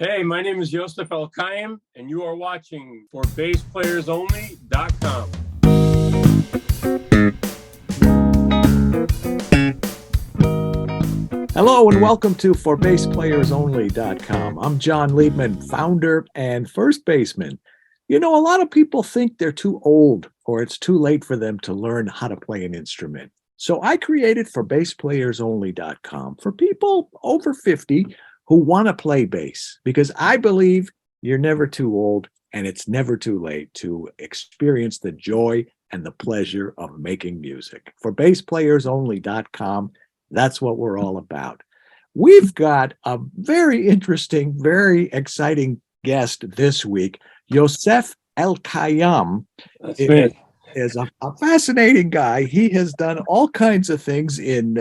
Hey, my name is Yoseph Elkaim, and you are watching ForBassPlayersOnly.com. Hello and welcome to ForBassPlayersOnly.com. I'm John Liebman, founder and first baseman. You know, a lot of people think they're too old or it's too late for them to learn how to play an instrument. So I created ForBassPlayersOnly.com for people over 50 who want to play bass, because I believe you're never too old and it's never too late to experience the joy and the pleasure of making music. ForBassPlayersOnly.com. That's what we're all about. We've got a very interesting, very exciting guest this week. Yoseph Elkaim is a fascinating guy. He has done all kinds of things in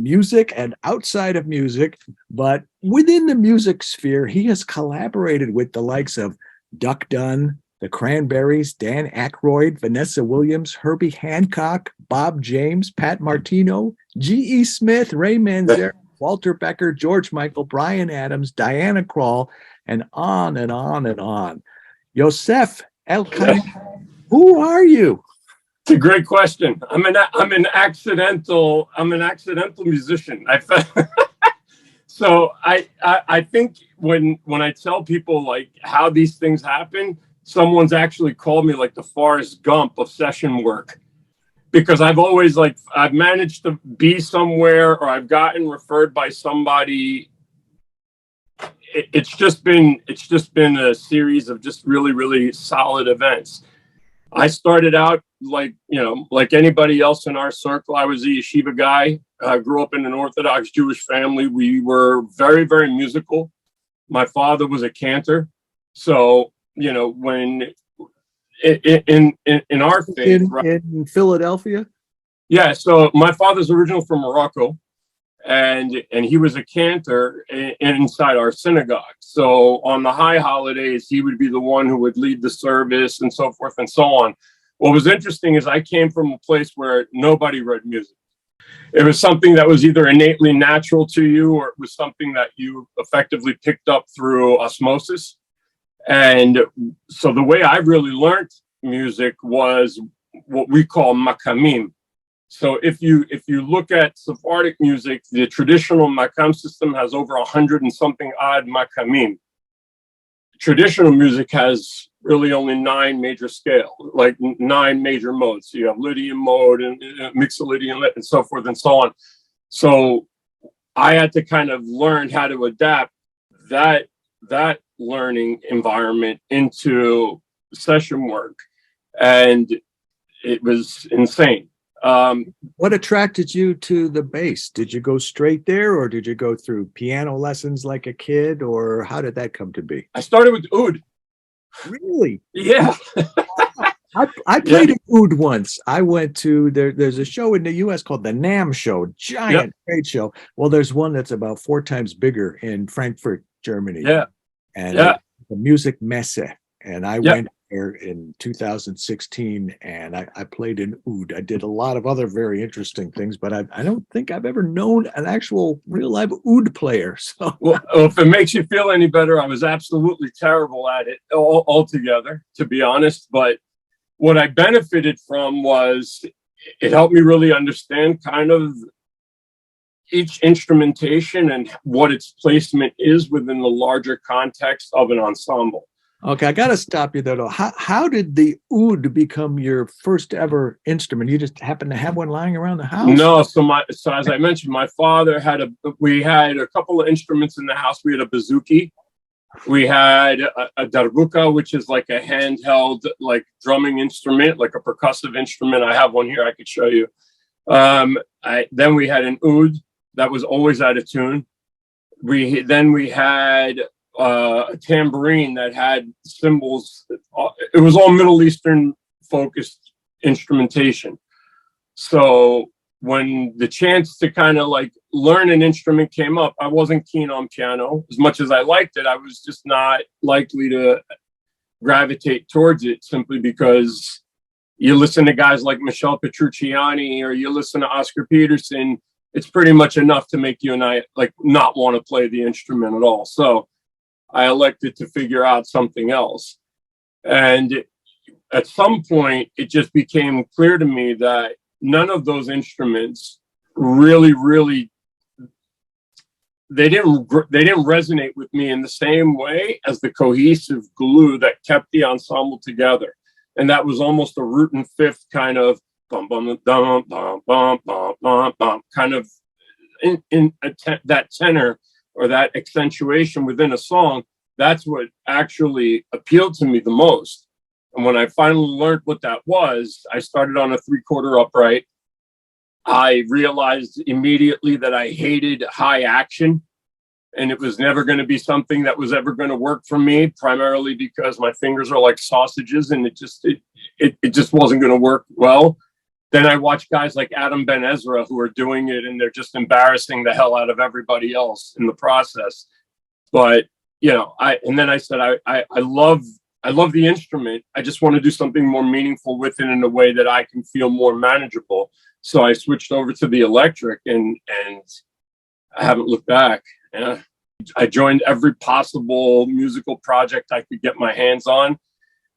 music and outside of music, but within the music sphere, he has collaborated with the likes of Duck Dunn, the Cranberries, Dan Aykroyd, Vanessa Williams, Herbie Hancock, Bob James, Pat Martino, G.E. Smith, Ray Manzarek, Walter Becker, George Michael, Bryan Adams, Diana Krall, and on and on and on. Yoseph Elkaim, who are you? It's a great question. I'm an accidental musician. So I think when I tell people like how these things happen, someone's actually called me like the Forrest Gump of session work, because I've managed to be somewhere or I've gotten referred by somebody. It's just been a series of just really, really solid events. I started out like anybody else in our circle. I was a yeshiva guy. I grew up in an Orthodox Jewish family. We were very, very musical. My father was a cantor. So, when in our faith, in Philadelphia? Yeah. So my father's originally from Morocco, and he was a cantor inside our synagogue. So on the high holidays, he would be the one who would lead the service and so forth and so on. What was interesting is I came from a place where nobody read music. It was something that was either innately natural to you, or it was something that you effectively picked up through osmosis. And so the way I really learned music was what we call makamim. So if you look at Sephardic music, the traditional makam system has over 100 and something odd makamim. Traditional music has really only 9 major scale, like 9 major modes. So you have Lydian mode and Mixolydian and so forth and so on. So I had to kind of learn how to adapt that learning environment into session work, and it was insane. What attracted you to the bass? Did you go straight there, or did you go through piano lessons like a kid, or how did that come to be? I started with oud. Really? Yeah. I played an oud once. I went to there's a show in the US called the NAMM show, giant trade show. Well, there's one that's about 4 times bigger in Frankfurt, Germany. Yeah. And the Music Messe. And I went there in 2016, and I played in oud. I did a lot of other very interesting things, but I don't think I've ever known an actual real live oud player. So, well, if it makes you feel any better, I was absolutely terrible at it altogether, to be honest. But what I benefited from was it helped me really understand kind of each instrumentation and what its placement is within the larger context of an ensemble. Okay, I got to stop you there, though. How did the oud become your first ever instrument? You just happened to have one lying around the house? No, so as I mentioned, my father we had a couple of instruments in the house. We had a bouzouki. We had a darbuka, which is like a handheld, like drumming instrument, like a percussive instrument. I have one here I could show you. Then we had an oud that was always out of tune. We had a tambourine that had cymbals. It was all Middle Eastern focused instrumentation. So when the chance to kind of like learn an instrument came up, I wasn't keen on piano. As much as I liked it, I was just not likely to gravitate towards it, simply because you listen to guys like Michel Petrucciani or you listen to Oscar Peterson, it's pretty much enough to make you and I like not want to play the instrument at all. So I elected to figure out something else. And at some point, it just became clear to me that none of those instruments really they didn't resonate with me in the same way as the cohesive glue that kept the ensemble together. And that was almost a root and fifth kind of bum bum dum bum bum bum bum bum kind of that tenor or that accentuation within a song. That's what actually appealed to me the most. And when I finally learned what that was, I started on a 3/4 upright. I realized immediately that I hated high action, and it was never going to be something that was ever going to work for me, primarily because my fingers are like sausages, and it just wasn't going to work well. Then I watched guys like Adam Ben Ezra who are doing it, and they're just embarrassing the hell out of everybody else in the process. But then I said, I love the instrument. I just want to do something more meaningful with it in a way that I can feel more manageable. So I switched over to the electric, and I haven't looked back. Yeah. I joined every possible musical project I could get my hands on.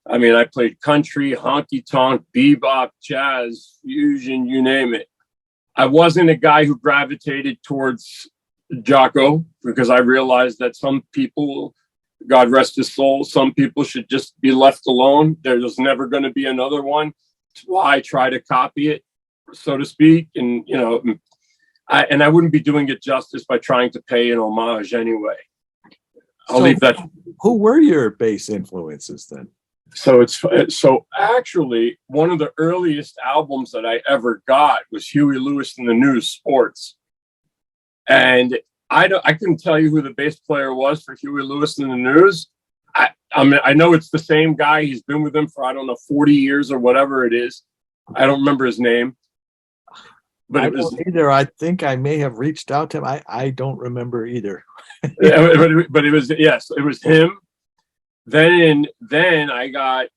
I mean, I played country, honky tonk, bebop, jazz, fusion, you name it. I wasn't a guy who gravitated towards Jocko because I realized that some people, God rest his soul, some people should just be left alone. There's never going to be another one. That's why I try to copy it, so to speak. And, I wouldn't be doing it justice by trying to pay an homage anyway. I'll leave that. Who were your bass influences then? So actually one of the earliest albums that I ever got was Huey Lewis and the News Sports. And I couldn't tell you who the bass player was for Huey Lewis and the News. I know it's the same guy. He's been with them for, 40 years or whatever it is. I don't remember his name. But it was either. I think I may have reached out to him. I don't remember either. but it was, yes, it was him. Then I got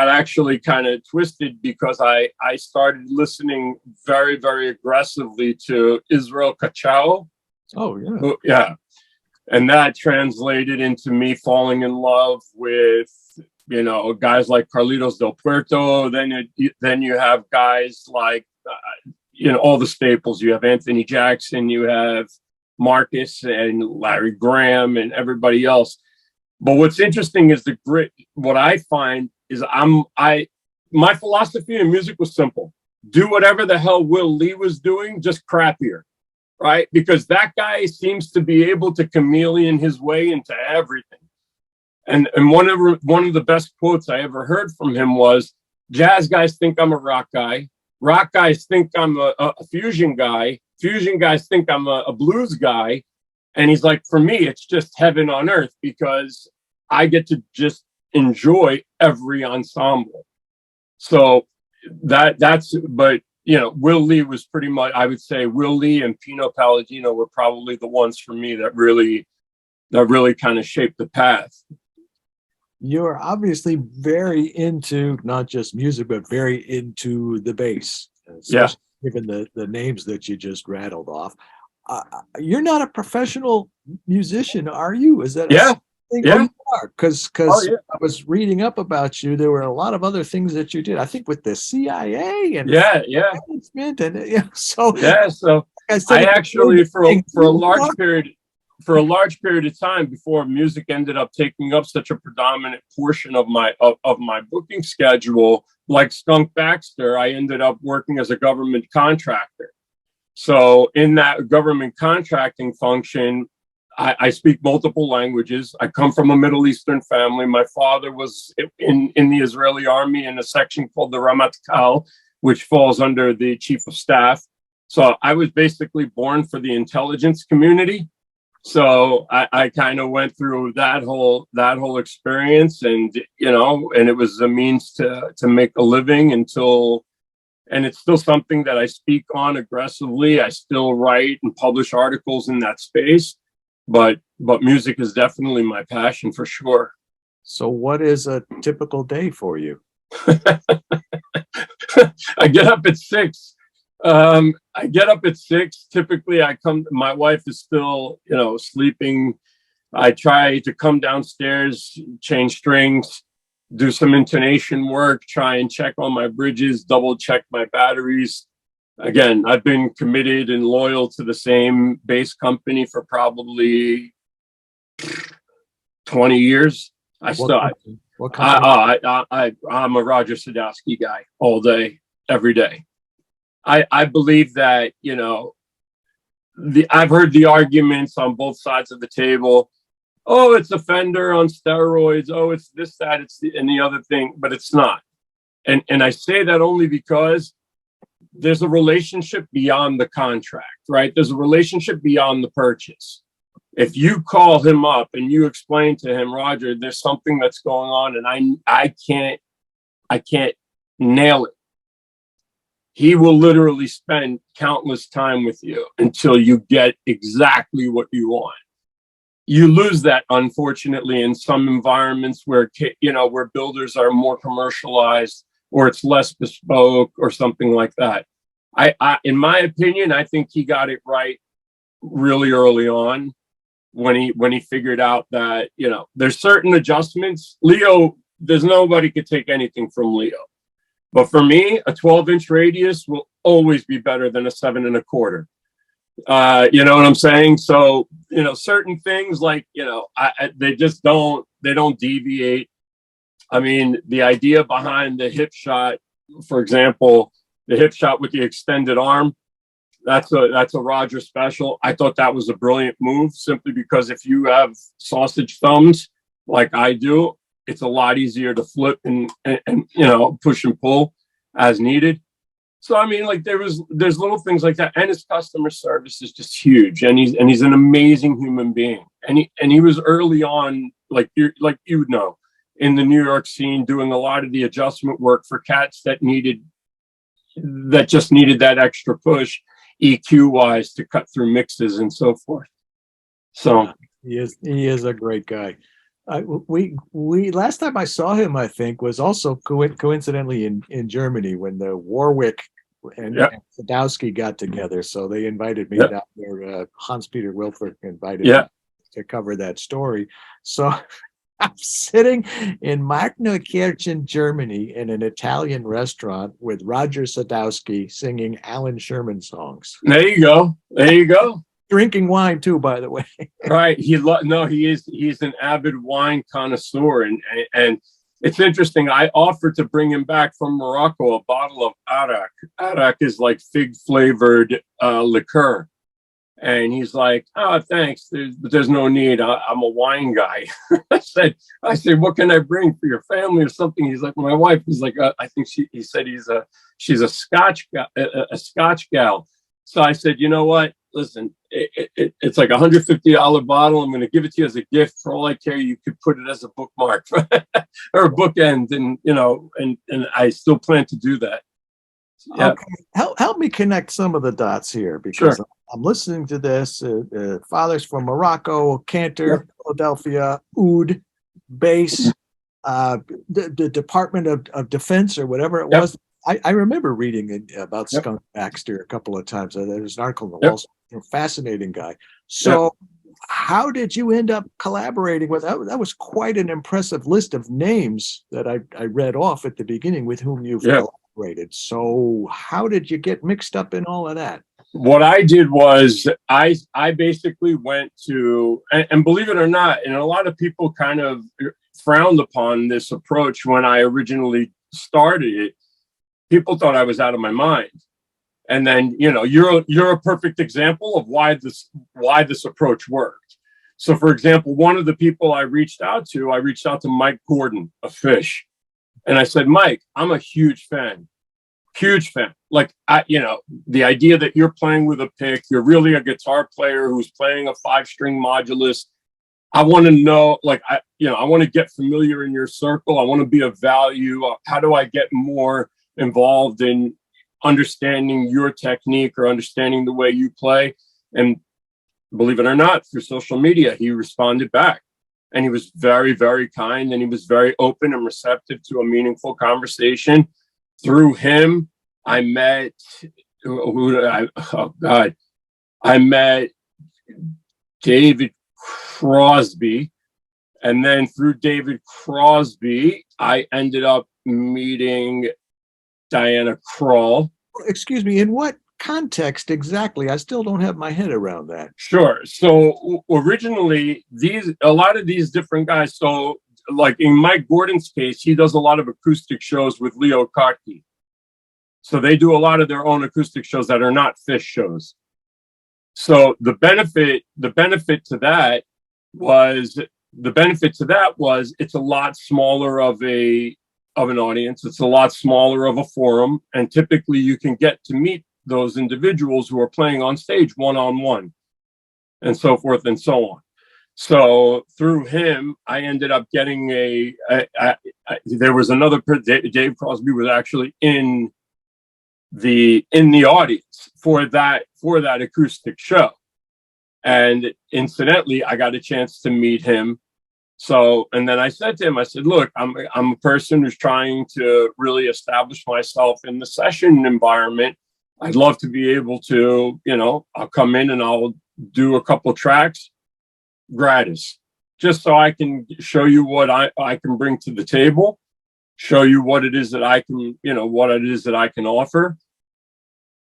actually kind of twisted because I started listening very, very aggressively to Israel Kachao. Oh yeah. Yeah. And that translated into me falling in love with, guys like Carlitos Del Puerto. Then you have guys like, all the staples. You have Anthony Jackson, you have Marcus and Larry Graham and everybody else. But what's interesting is the grit. What I find is my philosophy in music was simple. Do whatever the hell Will Lee was doing, just crappier, right? Because that guy seems to be able to chameleon his way into everything. And one of the best quotes I ever heard from him was, "Jazz guys think I'm a rock guy. Rock guys think I'm a fusion guy. Fusion guys think I'm a blues guy." And he's like, for me, it's just heaven on earth because I get to just enjoy every ensemble. So but Will Lee was pretty much, I would say Will Lee and Pino Palladino were probably the ones for me that really kind of shaped the path. You're obviously very into not just music, but very into the bass. Yeah. Given the names that you just rattled off. You're not a professional musician, are you? Is that yeah? Yeah, you are. Because I was reading up about you. There were a lot of other things that you did. I think with the CIA and management and So like I actually for a large period of time before music ended up taking up such a predominant portion of my booking schedule, like Skunk Baxter, I ended up working as a government contractor. So in that government contracting function, I speak multiple languages. I come from a Middle Eastern family. My father was in the Israeli army in a section called the Ramatkal, which falls under the chief of staff. So I was basically born for the intelligence community. So I kind of went through that whole experience, and it was a means to make a living and it's still something that I speak on aggressively. I still write and publish articles in that space, but music is definitely my passion for sure. So what is a typical day for you? I get up at 6. Typically, my wife is still, sleeping. I try to come downstairs, change strings, do some intonation work, try and check on my bridges, double check my batteries. Again, I've been committed and loyal to the same bass company for probably 20 years. I'm a Roger Sadowski guy all day, every day. I believe that, you know, I've heard the arguments on both sides of the table. Oh, it's a Fender on steroids. Oh, it's this, that, and the other thing, but it's not. And I say that only because there's a relationship beyond the contract, right? There's a relationship beyond the purchase. If you call him up and you explain to him, Roger, there's something that's going on and I can't nail it, he will literally spend countless time with you until you get exactly what you want. You lose that, unfortunately, in some environments where, you know, where builders are more commercialized or it's less bespoke or something like that. In my opinion, I think he got it right really early on when he figured out that, you know, there's certain adjustments. Leo, there's nobody could take anything from Leo. But for me, a 12-inch radius will always be better than a 7 1/4. You know what I'm saying? So, you know, certain things like, you know, they don't deviate. I mean, the idea behind the hip shot, for example, the hip shot with the extended arm, that's a Roger special. I thought that was a brilliant move simply because if you have sausage thumbs like I do, it's a lot easier to flip and you know, push and pull as needed. So I mean, like there's little things like that, and his customer service is just huge, and he's an amazing human being, and he was early on, like you know, in the New York scene, doing a lot of the adjustment work for cats that just needed that extra push, EQ wise, to cut through mixes and so forth. So he is a great guy. We last time I saw him, I think, was also coincidentally in Germany when the Warwick and Sadowski got together. So they invited me down there. Hans-Peter Wilfer invited me to cover that story. So I'm sitting in Magnerkirchen, Germany, in an Italian restaurant with Roger Sadowski singing Alan Sherman songs. There you go. There you go. Drinking wine too, by the way. Right. He's an avid wine connoisseur, and it's interesting. I offered to bring him back from Morocco a bottle of arak. Arak is like fig flavored liqueur, and he's like, "Oh, thanks. There's no need. I'm a wine guy." I said, "What can I bring for your family or something?" He's like, "My wife." He's like, "I think he said she's a Scotch gal." So I said, "You know what? Listen, it's like $150 bottle. I'm going to give it to you as a gift. For all I care, you could put it as a bookmark or a bookend, and you know, and I still plan to do that." Yeah. Okay, help me connect some of the dots here, because I'm listening to this. Fathers from Morocco, Cantor, Philadelphia, Oud, bass, the Department of Defense or whatever it was. I remember reading about Skunk Baxter a couple of times. There was an article in the Wall Street. Fascinating guy. So how did you end up collaborating with that? Was quite an impressive list of names that I read off at the beginning with whom you've collaborated. So how did you get mixed up in all of that? What I did was I basically went to, and believe it or not, and a lot of people kind of frowned upon this approach when I originally started it. People thought I was out of my mind. And then, you know, you're a perfect example of why this approach worked. So, for example, one of the people I reached out to Mike Gordon of Fish, and I said, "Mike, I'm a huge fan. Like, you know, the idea that you're playing with a pick, you're really a guitar player who's playing a 5-string modulus. I want to know, like, I want to get familiar in your circle. I want to be of value. How do I get more involved in understanding your technique or understanding the way you play?" And believe it or not, through social media, he responded back, and he was very, very kind, and he was very open and receptive to a meaningful conversation. Through him, I met I met David Crosby. And then through David Crosby, I ended up meeting Diana Krall. Excuse me, in what context exactly? I still don't have my head around that. Sure. So originally, a lot of these different guys. So, like in Mike Gordon's case, he does a lot of acoustic shows with Leo Kottke. So they do a lot of their own acoustic shows that are not Fish shows. So the benefit to that was it's a lot smaller of an audience. It's a lot smaller of a forum, and typically you can get to meet those individuals who are playing on stage one-on-one, and so forth and so on. So through him, I ended up getting there was another, Dave Crosby was actually in the audience for that acoustic show. And incidentally, I got a chance to meet him. So, and then I said to him, I said, look, I'm a person who's trying to really establish myself in the session environment. I'd love to be able to, I'll come in and I'll do a couple tracks gratis, just so I can show you what I can bring to the table, show you what it is that I can, what it is that I can offer.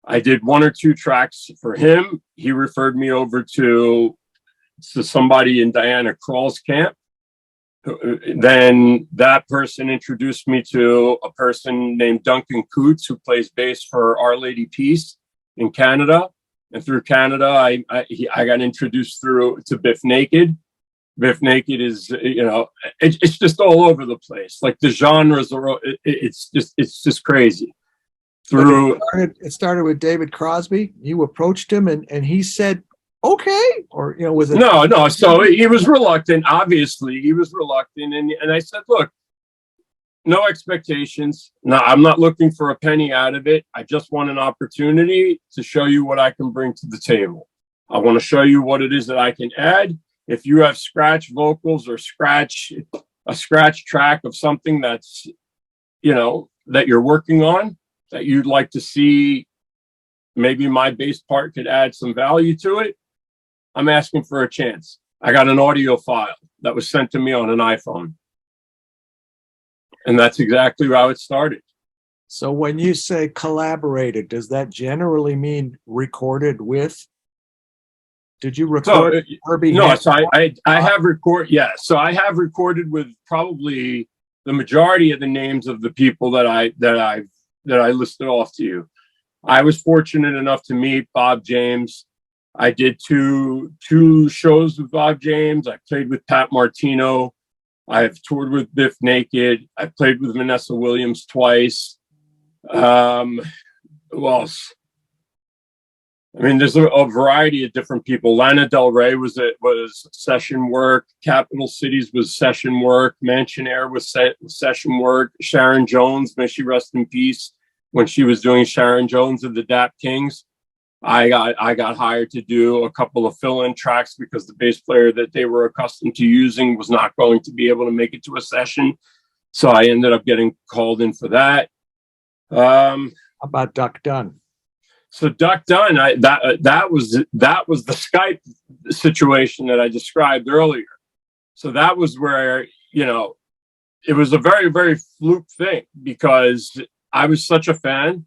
I did 1 or 2 tracks for him. He referred me over to somebody in Diana Krall's camp. Then that person introduced me to a person named Duncan Coots, who plays bass for Our Lady Peace in Canada. And through Canada, I got introduced to Biff Naked. Biff Naked is, it's just all over the place. Like the genres are, it's just crazy. It started with David Crosby. You approached him and he said, okay, or was it? No. So he was reluctant. Obviously, he was reluctant, and I said, look, no expectations. No, I'm not looking for a penny out of it. I just want an opportunity to show you what I can bring to the table. I want to show you what it is that I can add. If you have scratch vocals or a scratch track of something that's, that you're working on, that you'd like to see, maybe my bass part could add some value to it, I'm asking for a chance. I got an audio file that was sent to me on an iPhone. And that's exactly how it started. So when you say collaborated, does that generally mean recorded with? Did you record Herbie? No, so I have recorded. Yeah, so I have recorded with probably the majority of the names of the people that I listed off to you. I was fortunate enough to meet Bob James. I did two shows with Bob James. I played with Pat Martino. I've toured with Biff Naked. I played with Vanessa Williams twice. Who else? I mean, there's a variety of different people. Lana Del Rey was session work. Capital Cities was session work. Mansion Air was session work. Sharon Jones, may she rest in peace, when she was doing Sharon Jones of the Dap Kings. I got hired to do a couple of fill-in tracks because the bass player that they were accustomed to using was not going to be able to make it to a session. So I ended up getting called in for that. How about Duck Dunn? So Duck Dunn, that was the Skype situation that I described earlier. So that was where, it was a very, very fluke thing because I was such a fan.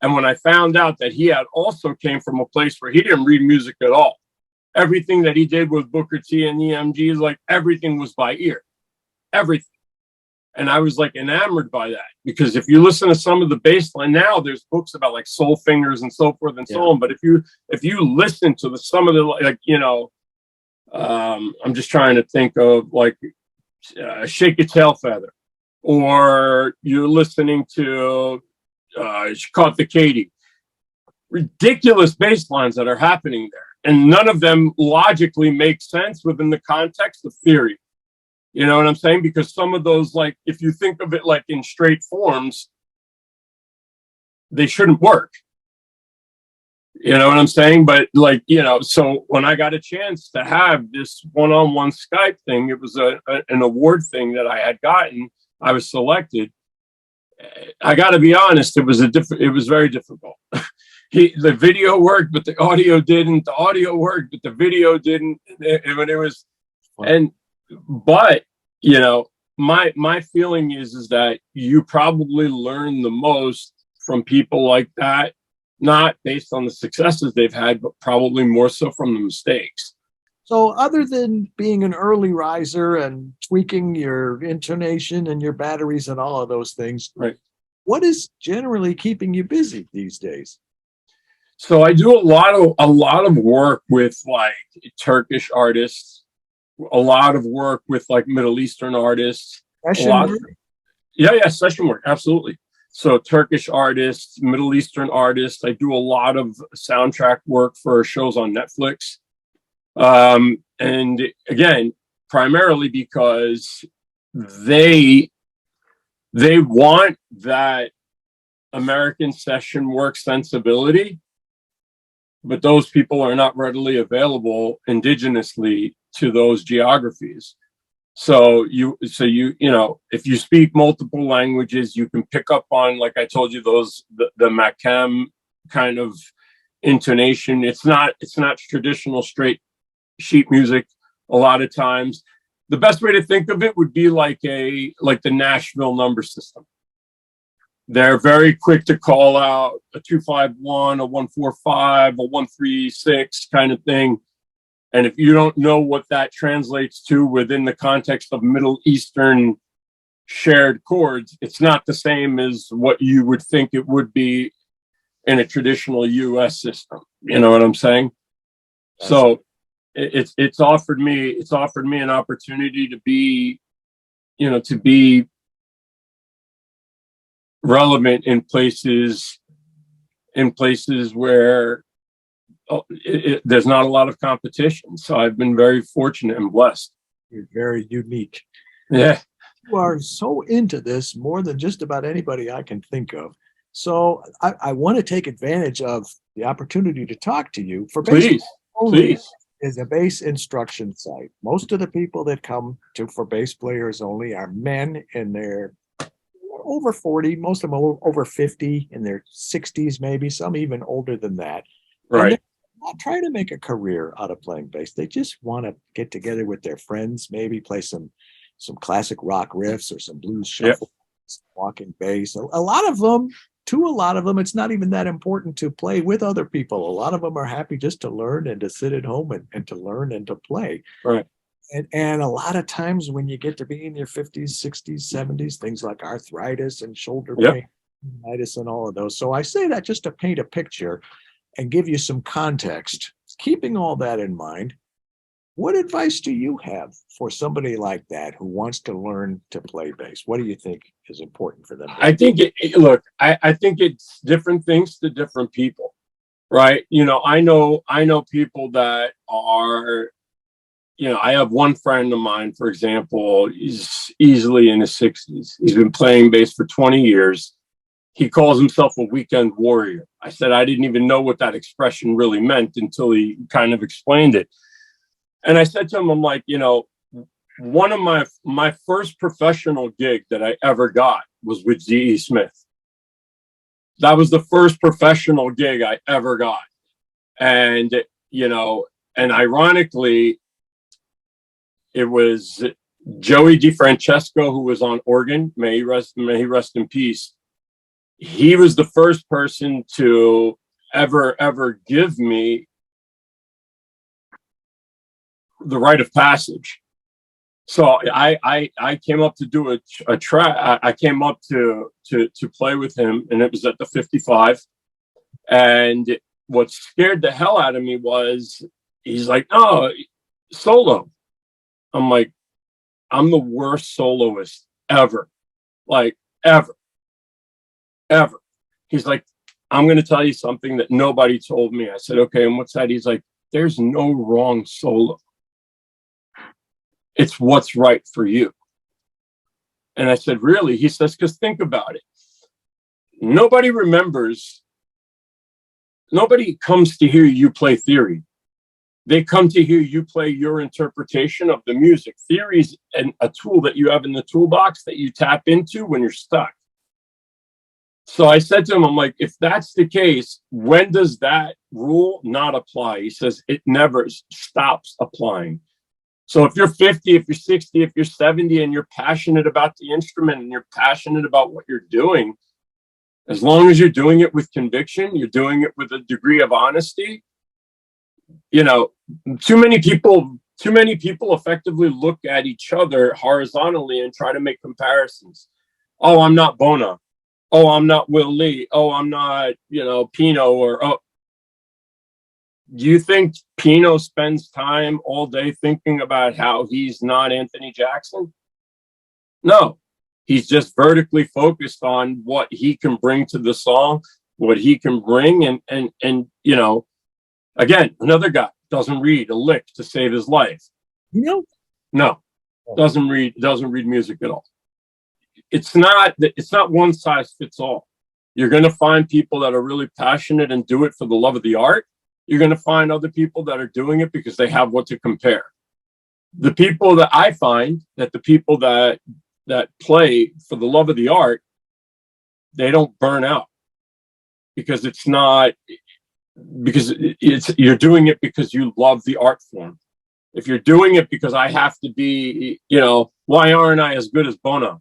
And when I found out that he had also came from a place where he didn't read music at all, everything that he did with Booker T and EMGs, like everything was by ear, everything. And I was like enamored by that because if you listen to some of the bass line now, there's books about like soul fingers and so forth and so on. But if you listen to some of the I'm just trying to think of like Shake a Tail Feather, or you're listening to She Caught the Katy. Ridiculous bass lines that are happening there. And none of them logically make sense within the context of theory. You know what I'm saying? Because some of those, like, if you think of it like in straight forms, they shouldn't work. You know what I'm saying? But like, so when I got a chance to have this one-on-one Skype thing, it was an award thing that I had gotten. I was selected. I got to be honest, it was very difficult. the video worked, but the audio didn't. The audio worked, but the video didn't. And it was, but you know, my feeling is that you probably learn the most from people like that, not based on the successes they've had, but probably more so from the mistakes. So other than being an early riser and tweaking your intonation and your batteries and all of those things, right, what is generally keeping you busy these days? So I do a lot of work with like Turkish artists, a lot of work with like Middle Eastern artists. Session work, absolutely. So Turkish artists, Middle Eastern artists. I do a lot of soundtrack work for shows on Netflix. And again, primarily because they want that American session work sensibility, but those people are not readily available indigenously to those geographies. So you know, if you speak multiple languages, you can pick up on, like I told you, the Makam kind of intonation. It's not traditional straight sheet music. A lot of times, the best way to think of it would be like the Nashville number system. They're very quick to call out a 2-5-1, a 1-4-5, a 1-3-6 kind of thing. And if you don't know what that translates to within the context of Middle Eastern shared chords, it's not the same as what you would think it would be in a traditional US system. You know what I'm saying? So it's offered me an opportunity to be relevant in places where there's not a lot of competition. So I've been very fortunate and blessed. You're very unique. Yeah. You are so into this more than just about anybody I can think of. So I want to take advantage of the opportunity to talk to you. Please. Is a bass instruction site. Most of the people that come to For Bass Players Only are men in their over 40, most of them are over 50, in their 60s, maybe some even older than that. Right. Not trying to make a career out of playing bass. They just want to get together with their friends, maybe play some classic rock riffs or some blues shuffle, walking bass. A lot of them, it's not even that important to play with other people. A lot of them are happy just to learn and to sit at home and to learn and to play. Right. And a lot of times when you get to be in your 50s, 60s, 70s, things like arthritis and shoulder pain, and all of those. So I say that just to paint a picture and give you some context. Keeping all that in mind, what advice do you have for somebody like that who wants to learn to play bass? What do you think is important for them? I think I think it's different things to different people, right? You know, I know people that are, you know, I have one friend of mine, for example, he's easily in his 60s. He's been playing bass for 20 years. He calls himself a weekend warrior. I said, I didn't even know what that expression really meant until he kind of explained it. And I said to him, I'm like, you know, one of my first professional gig that I ever got was with G.E. Smith. That was the first professional gig I ever got. And, you know, and ironically, it was Joey DeFrancesco, who was on organ. May he rest in peace. He was the first person to ever give me the rite of passage. So I came up to do a track. I came up to play with him, and it was at the 55. And what scared the hell out of me was he's like, "Oh, solo." I'm like, I'm the worst soloist ever, like ever. He's like, I'm going to tell you something that nobody told me. I said, okay, and what's that? He's like, there's no wrong solo. It's what's right for you. And I said, really? He says, because think about it. Nobody comes to hear you play theory. They come to hear you play your interpretation of the music. Theory is a tool that you have in the toolbox that you tap into when you're stuck. So I said to him, I'm like, if that's the case, when does that rule not apply? He says it never stops applying. So if you're 50, if you're 60, if you're 70, and you're passionate about the instrument and you're passionate about what you're doing, as long as you're doing it with conviction, you're doing it with a degree of honesty. You know, too many people effectively look at each other horizontally and try to make comparisons. Oh, I'm not Bona. Oh, I'm not Will Lee. Oh, I'm not, Pino. Or, oh, do you think Pino spends time all day thinking about how he's not Anthony Jackson? No, he's just vertically focused on what he can bring to the song, what he can bring. And again, another guy doesn't read a lick to save his life. No, doesn't read music at all. It's not one size fits all. You're going to find people that are really passionate and do it for the love of the art. You're going to find other people that are doing it because they have what to compare. The people that I find that the people that play for the love of the art, they don't burn out because you're doing it because you love the art form. If you're doing it because I have to be, why aren't I as good as Bono?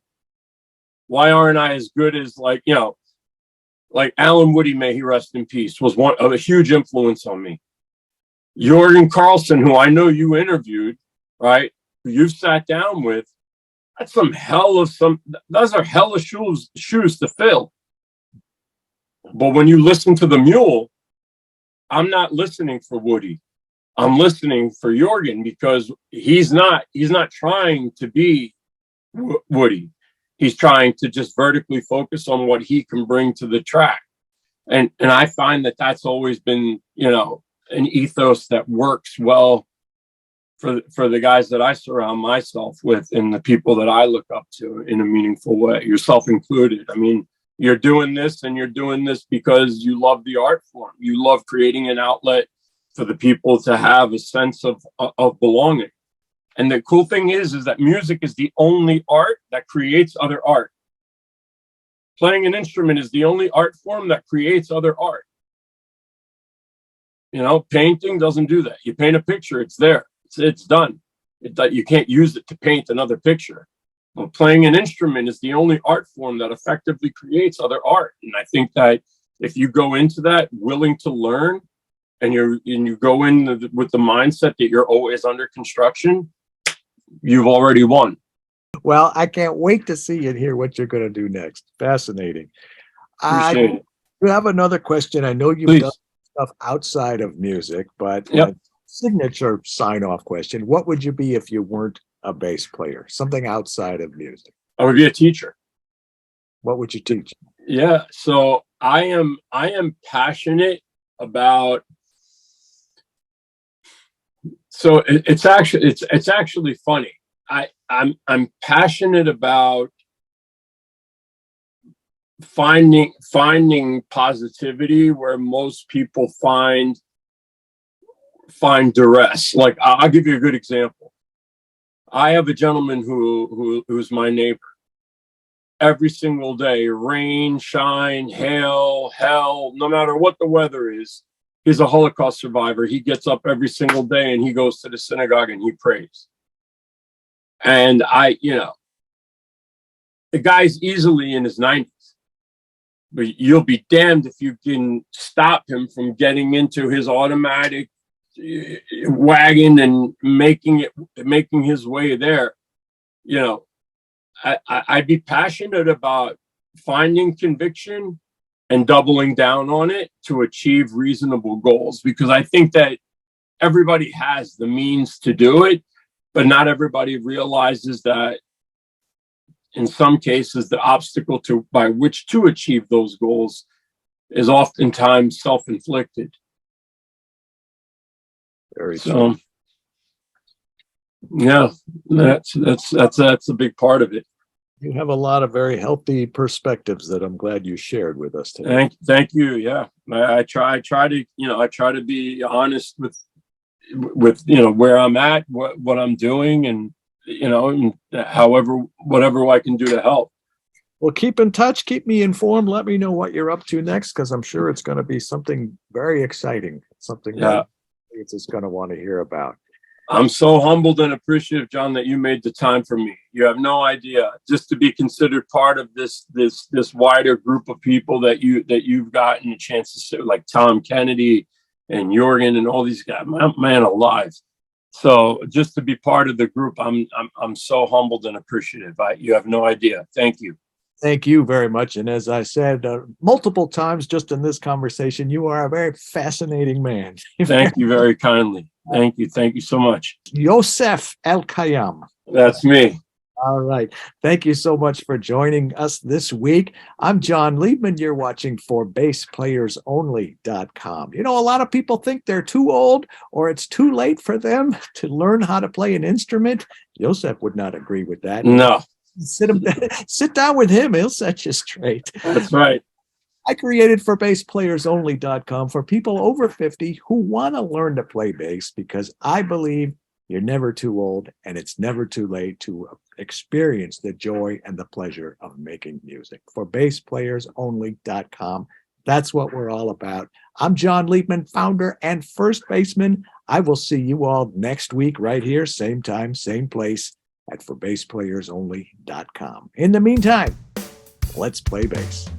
Why aren't I as good as like Alan Woody, may he rest in peace, was one of a huge influence on me. Jorgen Carlson, who I know you interviewed, right? Who you've sat down with, those are hella shoes to fill. But when you listen to the Mule, I'm not listening for Woody. I'm listening for Jorgen because he's not trying to be Woody. He's trying to just vertically focus on what he can bring to the track. And I find that that's always been, an ethos that works well for the guys that I surround myself with and the people that I look up to in a meaningful way, yourself included. I mean, you're doing this because you love the art form. You love creating an outlet for the people to have a sense of belonging. And the cool thing is that music is the only art that creates other art. Playing an instrument is the only art form that creates other art. Painting doesn't do that. You paint a picture, it's there. It's done. You can't use it to paint another picture. But playing an instrument is the only art form that effectively creates other art. And I think that if you go into that willing to learn and you go in with the mindset that you're always under construction, you've already won. Well, I can't wait to see and hear what you're going to do next. Fascinating. Appreciate it. You have another question. I know you've done stuff outside of music, but signature sign-off question. What would you be if you weren't a bass player? Something outside of music. I would be a teacher. What would you teach? Yeah. So I am passionate about. So it's actually funny. I'm passionate about finding positivity where most people find duress. Like I'll give you a good example. I have a gentleman who's my neighbor. Every single day, rain, shine, hail, hell, no matter what the weather is, he's a Holocaust survivor. He gets up every single day and he goes to the synagogue and he prays. And the guy's easily in his 90s, but you'll be damned if you can stop him from getting into his automatic wagon and making his way there. I'd be passionate about finding conviction and doubling down on it to achieve reasonable goals, because I think that everybody has the means to do it, but not everybody realizes that in some cases the obstacle by which to achieve those goals is oftentimes self-inflicted. Very true. Yeah, that's a big part of it. You have a lot of very healthy perspectives that I'm glad you shared with us today. Thank you. Yeah, I try to be honest with where I'm at, what I'm doing, and whatever I can do to help. Well, keep in touch, keep me informed. Let me know what you're up to next, because I'm sure it's going to be something very exciting, something that it's just going to want to hear about. I'm so humbled and appreciative, John, that you made the time for me. You have no idea. Just to be considered part of this wider group of people that you've gotten a chance to see, like Tom Kennedy and Jorgen and all these guys. Man alive. So just to be part of the group, I'm so humbled and appreciative. You have no idea. Thank you. Thank you very much. And as I said multiple times just in this conversation, you are a very fascinating man. Thank you very kindly. Thank you. Thank you so much. Yoseph Elkaim. That's me. All right. Thank you so much for joining us this week. I'm John Liebman. You're watching ForBassPlayersOnly.com. You know, a lot of people think they're too old or it's too late for them to learn how to play an instrument. Yosef would not agree with that. No. Sit down with him. He'll set you straight. That's right. I created ForBassPlayersOnly.com for people over 50 who want to learn to play bass, because I believe you're never too old and it's never too late to experience the joy and the pleasure of making music. ForBassPlayersOnly.com. That's what we're all about. I'm John Liebman, founder and first baseman. I will see you all next week right here, same time, same place at ForBassPlayersOnly.com. In the meantime, let's play bass.